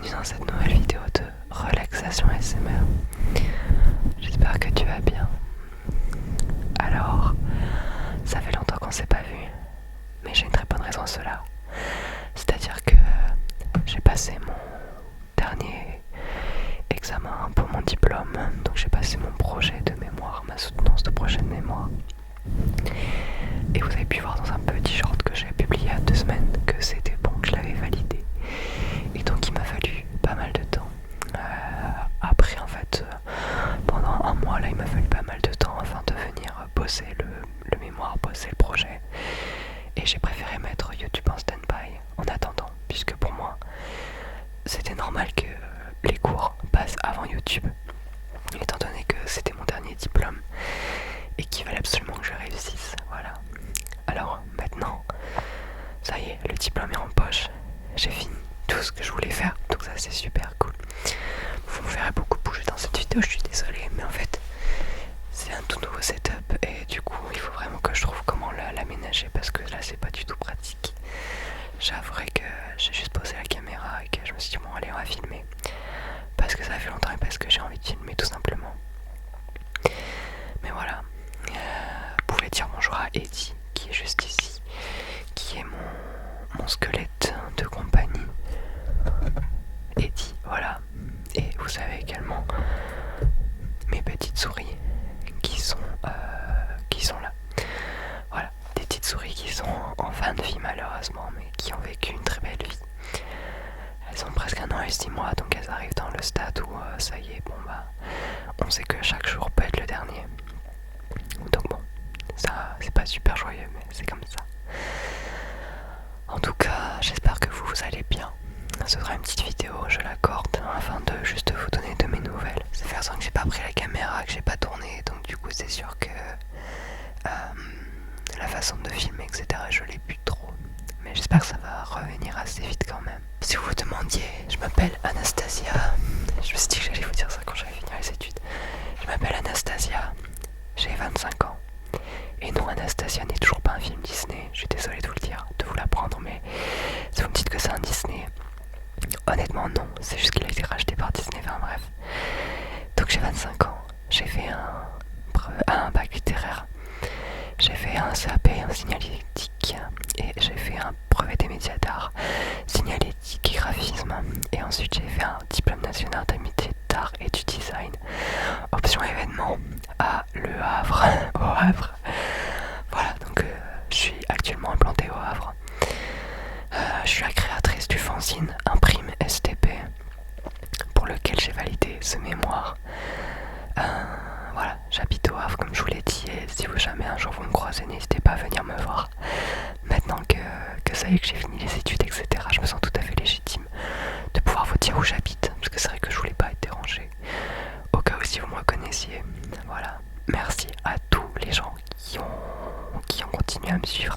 bienvenue dans cette nouvelle vidéo de relaxation ASMR. J'espère que tu vas bien. Alors, ça fait longtemps qu'on s'est pas vu, mais j'ai une très bonne raison à cela. C'est-à-dire que j'ai passé mon dernier examen pour mon diplôme, donc j'ai passé mon projet de mémoire, ma soutenance de projet de mémoire. Et vous avez pu voir dans un petit short que j'ai publié il y a 2 semaines que c'était bon, que je l'avais validé. Et donc il m'a fallu pas mal de temps. Après en fait, pendant un mois là, il m'a fallu pas mal de temps afin de venir bosser le mémoire, bosser le projet. Et j'ai préféré mettre YouTube en stand-by en attendant, puisque pour moi, c'était normal que les cours passent avant YouTube, étant donné que c'était mon dernier diplôme et qu'il fallait absolument que je réussisse. Voilà. Alors maintenant, ça y est, le diplôme est en poche. J'ai fini tout ce que je voulais faire, donc ça c'est super cool. Vous me verrez beaucoup bouger dans cette vidéo, je suis désolée, mais en fait c'est un tout nouveau setup et du coup il faut vraiment que je trouve comment l'aménager parce que là c'est pas du tout pratique. J'avouerai que j'ai juste posé la caméra et que je me suis dit bon allez on va filmer parce que ça fait longtemps et parce que j'ai envie de filmer tout simplement. Mais voilà, vous pouvez dire bonjour à Eddie qui est juste ici, qui est mon squelette de compagnie. Eddie, voilà. Et vous savez également mes petites souris qui sont là. Voilà, des petites souris qui sont en fin de vie malheureusement, mais qui ont vécu une très belle vie. Elles ont presque 1 an et 6 mois, donc elles arrivent dans le stade où ça y est, bon bah, on sait que chaque jour peut être le dernier. Donc bon, ça c'est pas super joyeux, mais c'est comme ça. En tout cas, j'espère que vous allez bien. Ce sera une petite vidéo, je l'accorde, afin de juste vous donner de mes nouvelles. Ça fait longtemps que j'ai pas pris la caméra, que j'ai pas tourné, donc du coup c'est sûr que la façon de filmer, etc., je l'ai plus trop. Mais j'espère que ça va revenir assez vite quand même. Si vous vous demandiez, je m'appelle Anastasia. Je me suis dit que j'allais vous dire ça quand j'allais finir les études. Je m'appelle Anastasia, j'ai 25 ans. Et non, Anastasia n'est toujours pas un film Disney. Je suis désolé de vous le dire, de vous l'apprendre, mais si vous me dites que c'est un Disney, honnêtement non, c'est juste qu'il a été racheté par Disney, enfin bref. Donc j'ai 25 ans, j'ai fait un bac littéraire, j'ai fait un CAP en signalétique et j'ai fait un brevet des médias d'art, signalétique et graphisme. Et ensuite j'ai fait un diplôme national d'amitié d'art et du design, option événement à Le Havre, au Havre. Voilà, donc je suis actuellement implantée au Havre. Je suis la créatrice du fanzine Imprime STP pour lequel j'ai validé ce mémoire. Voilà, j'habite au Havre comme je vous l'ai dit et si vous jamais un jour vous me croisez, n'hésitez pas à venir me voir. Maintenant que ça y est, que j'ai fini les études, etc., je me sens tout à fait légitime de pouvoir vous dire où j'habite, parce que c'est vrai que je voulais pas être dérangé. Au cas où si vous me reconnaissiez, voilà. Merci à tous les gens qui ont continué à me suivre,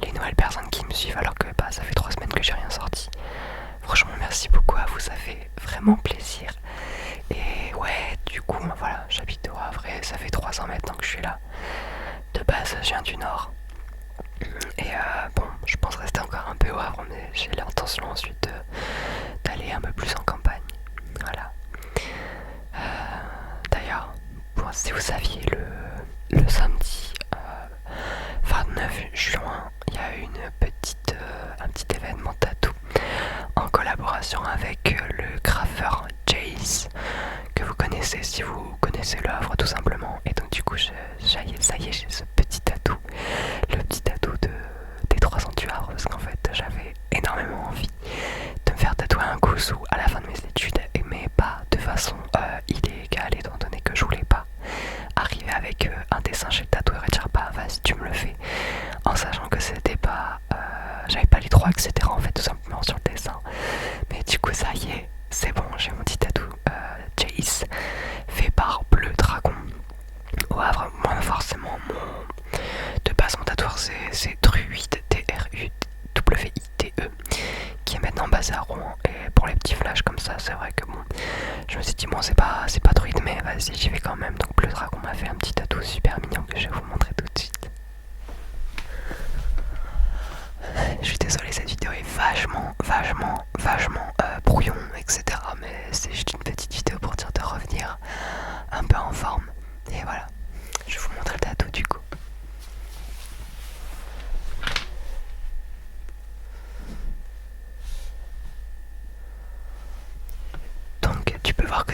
les nouvelles personnes qui me suivent alors que bah, ça fait 3 semaines que j'ai rien sorti. Franchement merci beaucoup à vous, ça fait vraiment plaisir. Et ouais, du coup voilà, j'habite au Havre et ça fait 3 ans maintenant que je suis là. De base je viens du Nord. Et bon, je pense rester encore un peu au Havre, mais j'ai l'intention ensuite d'aller un peu plus en campagne. Voilà. D'ailleurs, si vous saviez, le samedi 29 juin, il y a un petit événement tattoo en collaboration avec le graffeur Jace, que vous connaissez si vous connaissez le Havre tout simplement. Et donc du coup, ça y est, j'ai ce petit tatou, le petit tatou des 3 ans du Havre, parce qu'en fait, j'avais énormément envie de me faire tatouer un gousou à la fin de mes études, mais pas de façon illégale, étant donné que je voulais pas arriver avec un dessin chez le tatoueur et dire bah vas-y tu me le fais, en sachant que c'était pas j'avais pas les droits, etc., en fait, tout simplement sur le dessin. Mais du coup ça y est, c'est bon, j'ai mon petit tatou Jace fait par Bleu Dragon au Havre. Moi forcément de base mon tatoueur c'est Druide, Druide, qui est maintenant basé à Rouen. Et pour les petits flashs comme ça, c'est vrai que bon, je me suis dit bon c'est pas Druide, mais vas-y j'y vais quand même. Donc Bleu Dragon m'a fait un petit tatou super mignon que je vais vous montrer tout de suite. Je suis désolé, cette vidéo est vachement brouillon, etc.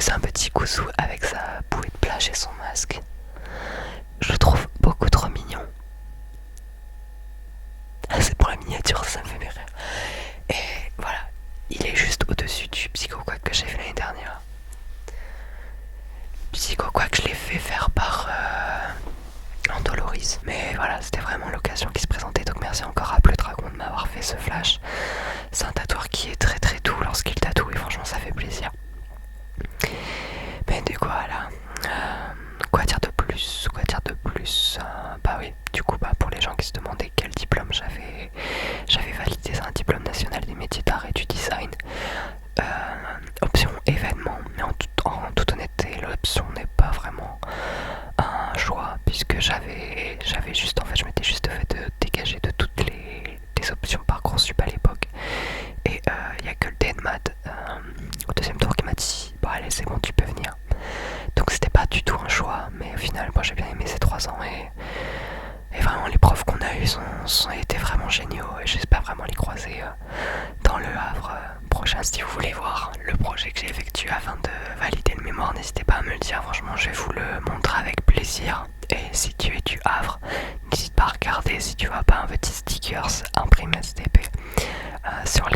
c'est un petit coussou avec sa bouée de plage et son masque. Je le trouve beaucoup trop mignon. C'est pour la miniature, ça me fait rire. Et voilà, il est juste au-dessus du Psycho Quack que j'ai fait l'année dernière. Psycho Quack, je l'ai fait faire par Andoloris. Mais voilà, c'était vraiment l'occasion qui se présentait. Donc merci encore à Bleu Dragon de m'avoir fait ce flash. C'est un tatoueur qui est très très doux lorsqu'il tatoue et franchement ça fait plaisir. Mais du coup voilà. Quoi dire de plus? Bah oui, du coup pour les gens qui se demandaient quel diplôme j'avais validé, c'est un diplôme national des métiers d'art et du design. Option événement, mais en toute honnêteté, l'option n'est pas vraiment un choix puisque j'avais juste, en fait, je m'étais juste fait de dégager de toutes les options Parcoursup à l'époque. Et il n'y a que le DNMAT au deuxième tour qui m'a dit bon allez c'est bon tu peux venir. Donc c'était pas du tout un choix, mais au final moi j'ai bien aimé ces 3 ans et vraiment les profs qu'on a eu ont été vraiment géniaux et j'espère vraiment les croiser dans le Havre prochain. Si vous voulez voir le projet que j'ai effectué afin de valider le mémoire, n'hésitez pas à me le dire, franchement je vais vous le montrer avec plaisir. Et si tu es du Havre, n'hésite pas à regarder si tu vois pas un petit stickers imprimé STP sur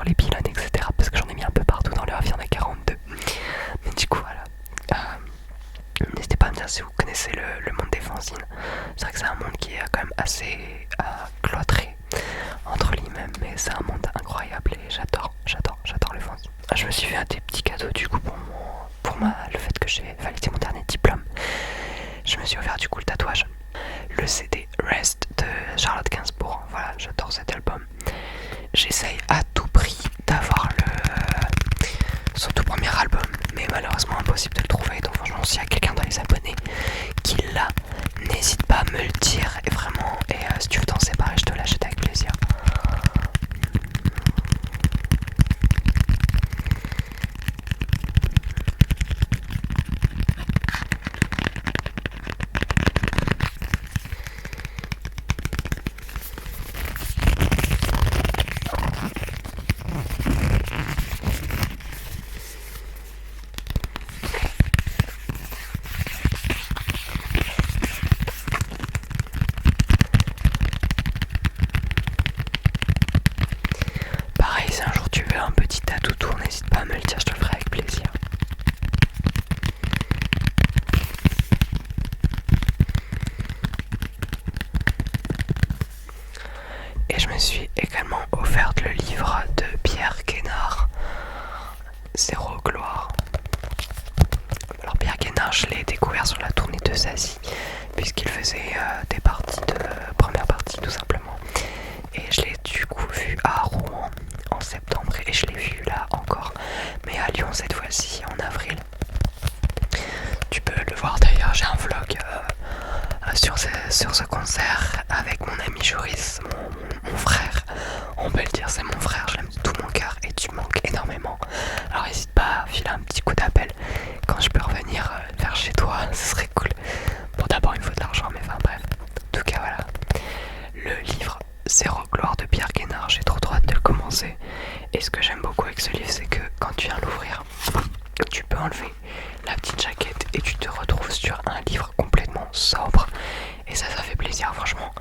les pylônes, etc. Parce que j'en ai mis un peu partout dans le Havre, il y en a 42. Mais du coup voilà. N'hésitez pas à me dire si vous connaissez le monde des fanzines. C'est vrai que c'est un monde qui est quand même assez cloîtré entre lui-même, mais c'est un monde incroyable et j'adore le fanzine. Je me suis fait des petits cadeaux du coup pour le fait que j'ai validé mon dernier diplôme. Je me suis offert du coup le tatouage, le CD Rest de Charlotte Gainsbourg. Voilà, j'adore cet album. J'essaye à tout prix d'avoir son tout premier album, mais malheureusement impossible de le trouver. Donc franchement, s'il y a quelqu'un dans les abonnés qui l'a, n'hésite pas à me le dire. Et vraiment, si tu veux t'en séparer, je te l'achète avec plaisir. Pareil, si un jour tu veux un petit tatou tour, n'hésite pas à me le dire, je te le ferai avec plaisir. Et je me suis également offert le livre de Pierre Guénard, Zéro Gloire. Alors Pierre Guénard, je l'ai découvert sur la tournée de Zazie, puisqu'il faisait des parties première partie tout simplement. Et je l'ai du coup vu à Rouen en septembre et je l'ai vu là encore, mais à Lyon cette fois-ci en avril. Tu peux le voir d'ailleurs, j'ai un vlog sur ce concert avec mon ami Joris, mon frère. On peut le dire, c'est mon frère, je l'aime de tout mon cœur et tu manques énormément. Alors n'hésite pas à filer un petit coup d'appel quand je peux revenir vers chez toi, ce serait cool. Bon d'abord il me faut de l'argent, mais enfin bref. En tout cas voilà, le livre Zéro Gloire de Pierre Guénard, j'ai trop hâte de le commencer. Et ce que j'aime beaucoup avec ce livre, c'est que quand tu viens l'ouvrir, tu peux enlever la petite jaquette et tu te retrouves sur un livre complètement sobre. Et ça fait plaisir, franchement.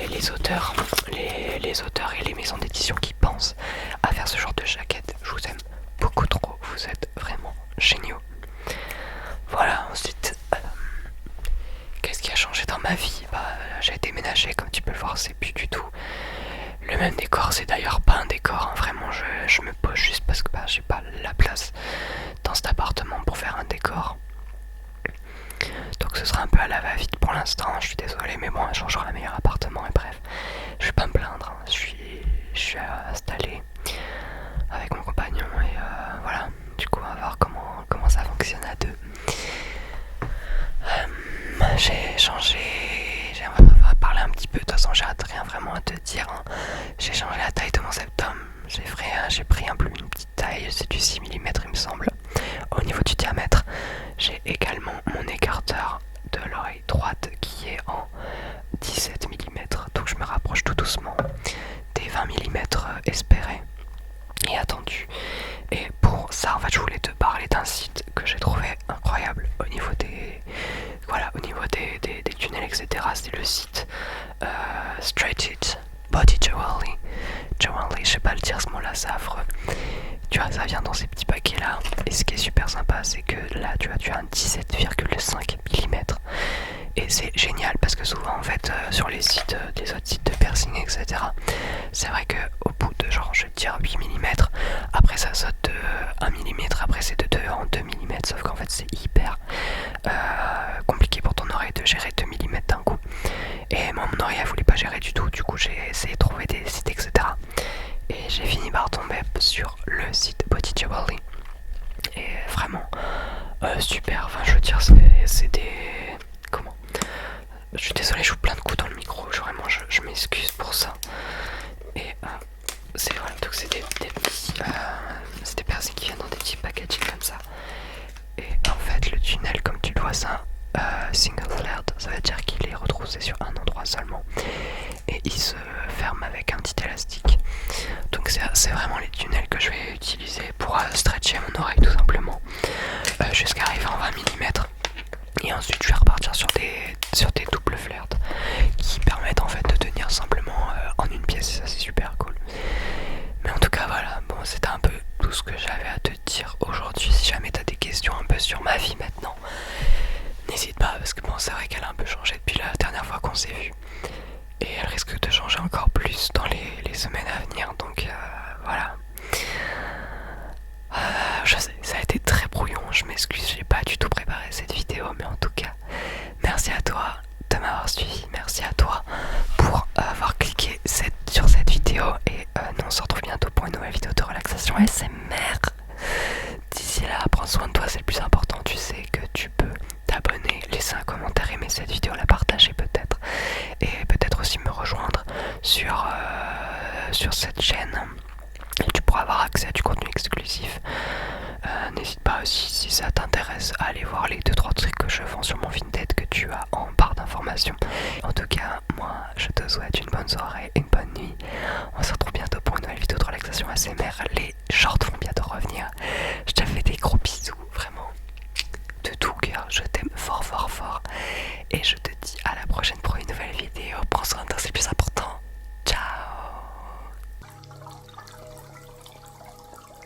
Les auteurs et les maisons d'édition qui pensent à faire ce genre de jaquette, je vous aime beaucoup trop, vous êtes vraiment géniaux. Voilà, ensuite, qu'est-ce qui a changé dans ma vie? J'ai déménagé, comme tu peux le voir, c'est plus du tout le même décor, c'est d'ailleurs pas un décor, hein. Vraiment je me pose juste parce que j'ai pas la place dans cet appartement pour faire un décor. Donc ce sera un peu à la va-vite pour l'instant, je suis désolé, mais bon, un jour j'aurai un meilleur appartement et bref, je vais pas me plaindre, hein. Je suis installé avec mon compagnon et voilà, du coup on va voir comment ça fonctionne à deux. J'ai changé, on va parler un petit peu, de toute façon j'ai rien vraiment à te dire, hein. J'ai changé la taille de mon septum, j'ai pris une petite taille, c'est du 6 mm il me semble. Au niveau du diamètre, j'ai également mon écarteur de l'oreille droite qui est en 17 mm, donc je me rapproche tout doucement des 20 mm espérés et attendus. Et pour ça en fait je voulais te parler que j'ai trouvé incroyable au niveau des, voilà, au niveau des tunnels, etc. C'est le site Stretch It Body Jewelry. Jewelry, je sais pas le dire ce mot-là, c'est affreux. Tu vois, ça vient dans ces petits paquets là. Et ce qui est super sympa, c'est que là, tu vois, tu as un 17,5 mm. Et c'est génial parce que souvent, en fait, sur les sites, des autres sites de piercing, etc., c'est vrai qu'au bout de, genre, je vais te dire 8 mm, après ça saute de 1 mm, après c'est de 2 en 2 mm. Sauf qu'en fait, c'est hyper compliqué pour ton oreille de gérer 2 mm d'un coup. Et moi, mon oreille, elle voulait pas gérer du tout. Du coup, j'ai essayé de trouver des sites, etc. Et j'ai fini par tomber sur le site Body Jewelry. Et vraiment super, enfin je veux dire c'est des... Comment, je suis désolé, je joue plein de coups dans le micro, vraiment je m'excuse pour ça. Et c'est voilà, donc c'est des petits c'est des personnes qui viennent dans des petits packaging comme ça. Et en fait le tunnel, comme tu le vois, c'est un single flared, ça veut dire qu'il est retroussé sur un endroit seulement. Et il se ferme avec un petit élastique. Donc c'est vraiment les tunnels que je vais utiliser pour stretcher mon oreille tout simplement, jusqu'à arriver en 20 mm. Et ensuite je vais repartir sur des doubles flares qui permettent en fait de tenir simplement en une pièce, et ça c'est super cool. Mais en tout cas voilà, bon, c'était un peu tout ce que j'avais à te dire aujourd'hui. Si jamais tu as des questions un peu sur ma vie maintenant, n'hésite pas, parce que bon, c'est vrai qu'elle a un peu changé depuis la dernière fois qu'on s'est vu. Et elle risque de changer encore plus dans les semaines à venir, donc voilà. Je sais, ça a été très brouillon, je m'excuse, j'ai pas du tout préparé cette vidéo, mais en tout cas, merci à toi de m'avoir suivi, merci à toi pour avoir cliqué sur cette vidéo, et nous on se retrouve bientôt pour une nouvelle vidéo de relaxation ASMR. D'ici là, prends soin de toi, c'est le plus important. Tu sais que tu peux t'abonner, laisser un commentaire, aimer cette vidéo, la partager peut-être, et peut-être aussi me rejoindre sur cette chaîne. Et tu pourras avoir accès à du contenu exclusif. N'hésite pas aussi, si ça t'intéresse, à aller voir les 2-3 trucs que je vends sur mon Vinted que tu as en barre d'informations. En tout cas, moi je te souhaite une bonne soirée, une bonne nuit. On se retrouve bientôt pour une nouvelle vidéo de relaxation ASMR. Les shorts vont bientôt revenir. Je te fais des gros bisous, vraiment de tout cœur. Je t'aime fort fort fort. Et je te dis à la prochaine pour une nouvelle vidéo. Prends soin de toi, c'est le plus important.